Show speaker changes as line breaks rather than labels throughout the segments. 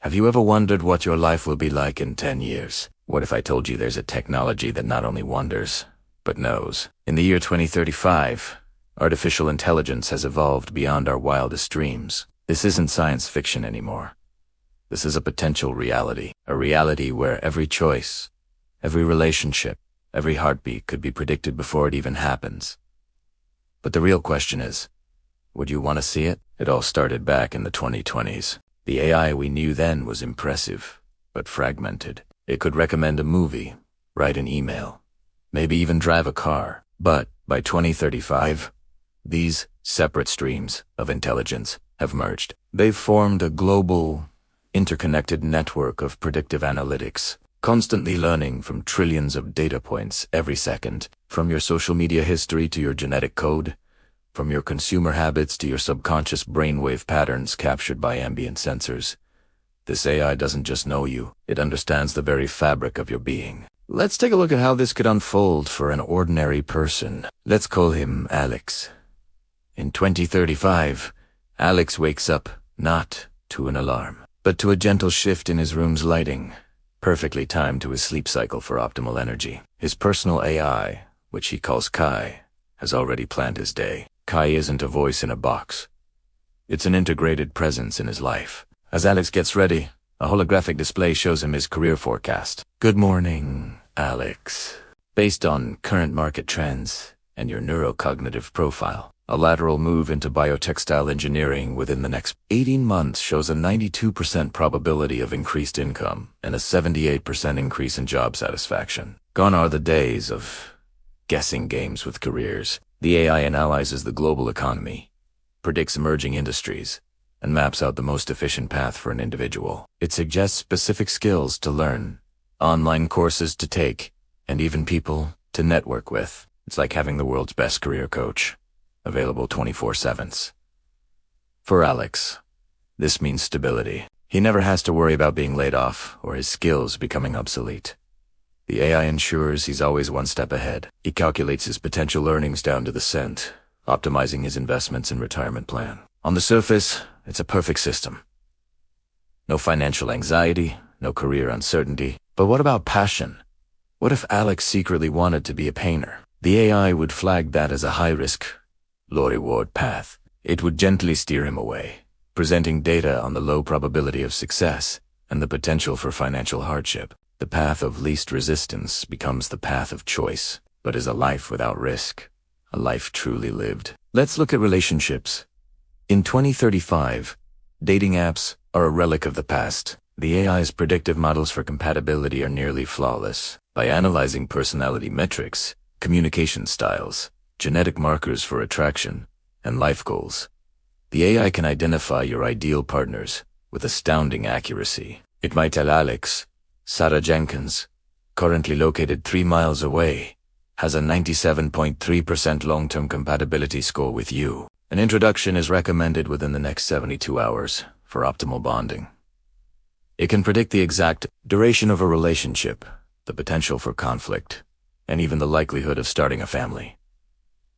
Have you ever wondered what your life will be like in 10 years? What if I told you there's a technology that not only wonders, but knows? In the year 2035, artificial intelligence has evolved beyond our wildest dreams. This isn't science fiction anymore. This is a potential reality, a reality where every choice, every relationship, every heartbeat could be predicted before it even happens. But the real question is, would you want to see it? It all started back in the 2020s. The AI we knew then was impressive, but fragmented. It could recommend a movie, write an email, maybe even drive a car. But by 2035, these separate streams of intelligence have merged. They've formed a global, interconnected network of predictive analytics, constantly learning from trillions of data points every second, from your social media history to your genetic code, from your consumer habits to your subconscious brainwave patterns captured by ambient sensors. This AI doesn't just know you, it understands the very fabric of your being. Let's take a look at how this could unfold for an ordinary person. Let's call him Alex. In 2035, Alex wakes up not to an alarm, but to a gentle shift in his room's lighting, perfectly timed to his sleep cycle for optimal energy. His personal AI, which he calls Kai, has already planned his day. Kai isn't a voice in a box. It's an integrated presence in his life. As Alex gets ready, a holographic display shows him his career forecast. Good morning, Alex. Based on current market trends and your neurocognitive profile, a lateral move into biotextile engineering within the next 18 months shows a 92% probability of increased income and a 78% increase in job satisfaction. Gone are the days of guessing games with careers. The AI analyzes the global economy, predicts emerging industries, and maps out the most efficient path for an individual. It suggests specific skills to learn, online courses to take, and even people to network with. It's like having the world's best career coach, available 24/7. For Alex, this means stability. He never has to worry about being laid off or his skills becoming obsolete. The AI ensures he's always one step ahead. He calculates his potential earnings down to the cent, optimizing his investments and retirement plan. On the surface, it's a perfect system. No financial anxiety, no career uncertainty. But what about passion? What if Alex secretly wanted to be a painter? The AI would flag that as a high-risk, low-reward path. It would gently steer him away, presenting data on the low probability of success and the potential for financial hardship. The path of least resistance becomes the path of choice, but is a life without risk, a life truly lived. Let's look at relationships. In 2035, dating apps are a relic of the past. The AI's predictive models for compatibility are nearly flawless. By analyzing personality metrics, communication styles, genetic markers for attraction, and life goals, the AI can identify your ideal partners with astounding accuracy. It might tell Alex, Sarah Jenkins, currently located 3 miles away, has a 97.3% long-term compatibility score with you. An introduction is recommended within the next 72 hours for optimal bonding. It can predict the exact duration of a relationship, the potential for conflict, and even the likelihood of starting a family.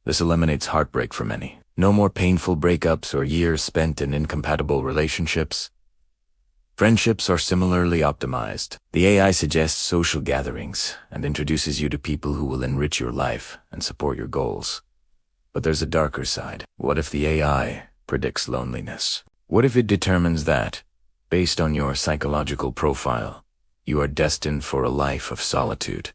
This eliminates heartbreak for many. No more painful breakups or years spent in incompatible relationships. Friendships are similarly optimized. The AI suggests social gatherings and introduces you to people who will enrich your life and support your goals. But there's a darker side. What if the AI predicts loneliness? What if it determines that, based on your psychological profile, you are destined for a life of solitude?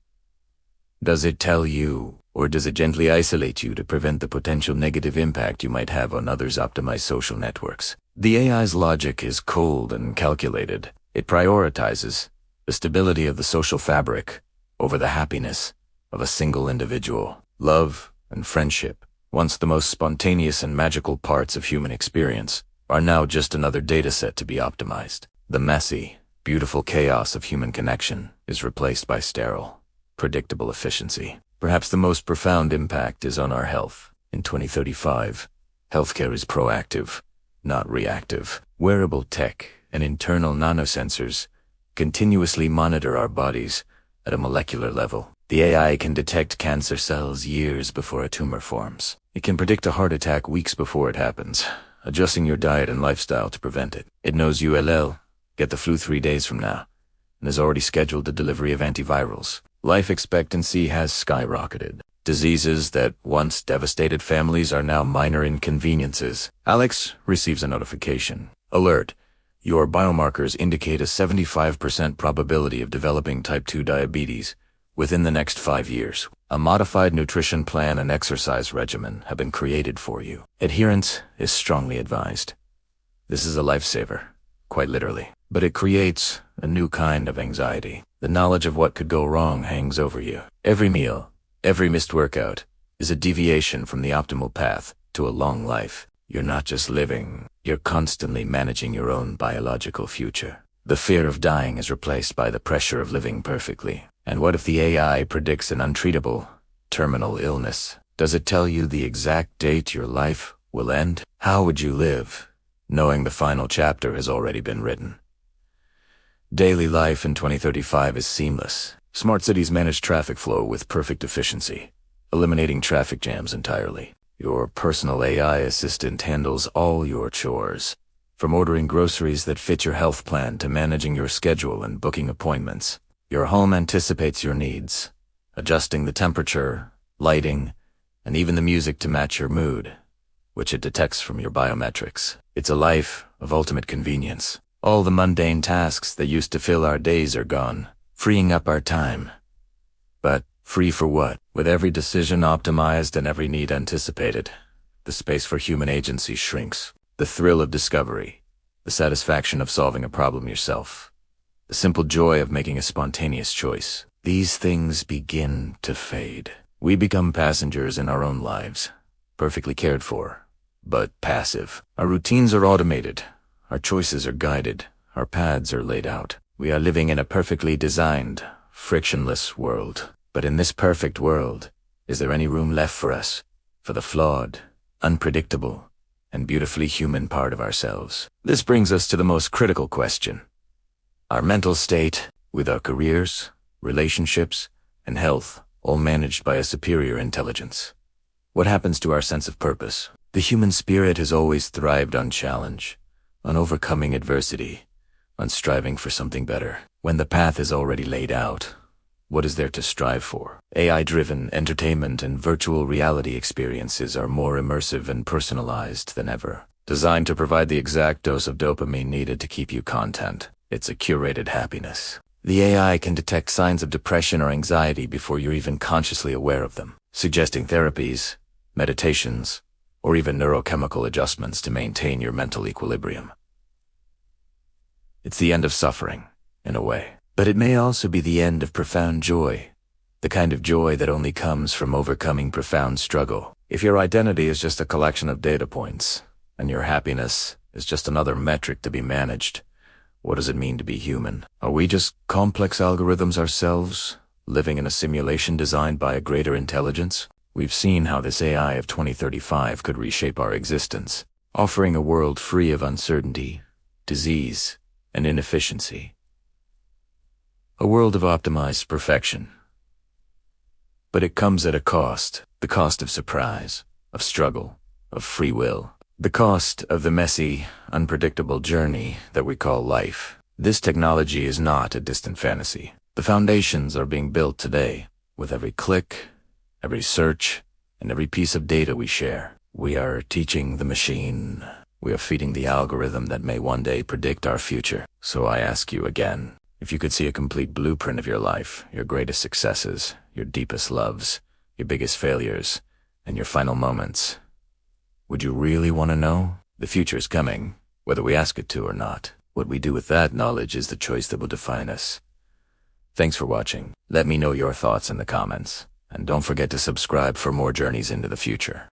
Does it tell you, or does it gently isolate you to prevent the potential negative impact you might have on others' optimized social networks? The AI's logic is cold and calculated. It prioritizes the stability of the social fabric over the happiness of a single individual. Love and friendship, once the most spontaneous and magical parts of human experience, are now just another dataset to be optimized. The messy, beautiful chaos of human connection is replaced by sterile, predictable efficiency. Perhaps the most profound impact is on our health. In 2035, healthcare is proactive, not reactive. Wearable tech and internal nanosensors continuously monitor our bodies at a molecular level. The AI can detect cancer cells years before a tumor forms. It can predict a heart attack weeks before it happens, adjusting your diet and lifestyle to prevent it. It knows ULL, get the flu 3 days from now, and has already scheduled the delivery of antivirals. Life expectancy has skyrocketed. Diseases that once devastated families are now minor inconveniences. Alex receives a notification. Alert. Your biomarkers indicate a 75% probability of developing type 2 diabetes within the next 5 years. A modified nutrition plan and exercise regimen have been created for you. Adherence is strongly advised. This is a lifesaver, quite literally. But it creates a new kind of anxiety. The knowledge of what could go wrong hangs over you. Every meal, every missed workout, is a deviation from the optimal path to a long life. You're not just living, you're constantly managing your own biological future. The fear of dying is replaced by the pressure of living perfectly. And what if the AI predicts an untreatable, terminal illness? Does it tell you the exact date your life will end? How would you live, knowing the final chapter has already been written? Daily life in 2035 is seamless. Smart cities manage traffic flow with perfect efficiency, eliminating traffic jams entirely. Your personal AI assistant handles all your chores, from ordering groceries that fit your health plan to managing your schedule and booking appointments. Your home anticipates your needs, adjusting the temperature, lighting, and even the music to match your mood, which it detects from your biometrics. It's a life of ultimate convenience. All the mundane tasks that used to fill our days are gone, freeing up our time. But free for what? With every decision optimized and every need anticipated, the space for human agency shrinks. The thrill of discovery, the satisfaction of solving a problem yourself, the simple joy of making a spontaneous choice. These things begin to fade. We become passengers in our own lives, perfectly cared for, but passive. Our routines are automated. Our choices are guided. Our paths are laid out. We are living in a perfectly designed, frictionless world. But in this perfect world, is there any room left for us, for the flawed, unpredictable, and beautifully human part of ourselves? This brings us to the most critical question. Our mental state, with our careers, relationships, and health, all managed by a superior intelligence. What happens to our sense of purpose? The human spirit has always thrived on challenge, on overcoming adversity, on striving for something better. When the path is already laid out, what is there to strive for? AI-driven entertainment and virtual reality experiences are more immersive and personalized than ever, designed to provide the exact dose of dopamine needed to keep you content. It's a curated happiness. The AI can detect signs of depression or anxiety before you're even consciously aware of them, suggesting therapies, meditations, or even neurochemical adjustments to maintain your mental equilibrium. It's the end of suffering, in a way. But it may also be the end of profound joy, the kind of joy that only comes from overcoming profound struggle. If your identity is just a collection of data points, and your happiness is just another metric to be managed, what does it mean to be human? Are we just complex algorithms ourselves, living in a simulation designed by a greater intelligence? We've seen how this AI of 2035 could reshape our existence, offering a world free of uncertainty, disease, and inefficiency. A world of optimized perfection. But it comes at a cost, the cost of surprise, of struggle, of free will, the cost of the messy, unpredictable journey that we call life. This technology is not a distant fantasy. The foundations are being built today, with every click, every search, and every piece of data we share. We are teaching the machine. We are feeding the algorithm that may one day predict our future. So I ask you again, if you could see a complete blueprint of your life, your greatest successes, your deepest loves, your biggest failures, and your final moments, would you really want to know? The future's coming, whether we ask it to or not. What we do with that knowledge is the choice that will define us. Thanks for watching. Let me know your thoughts in the comments. And don't forget to subscribe for more journeys into the future.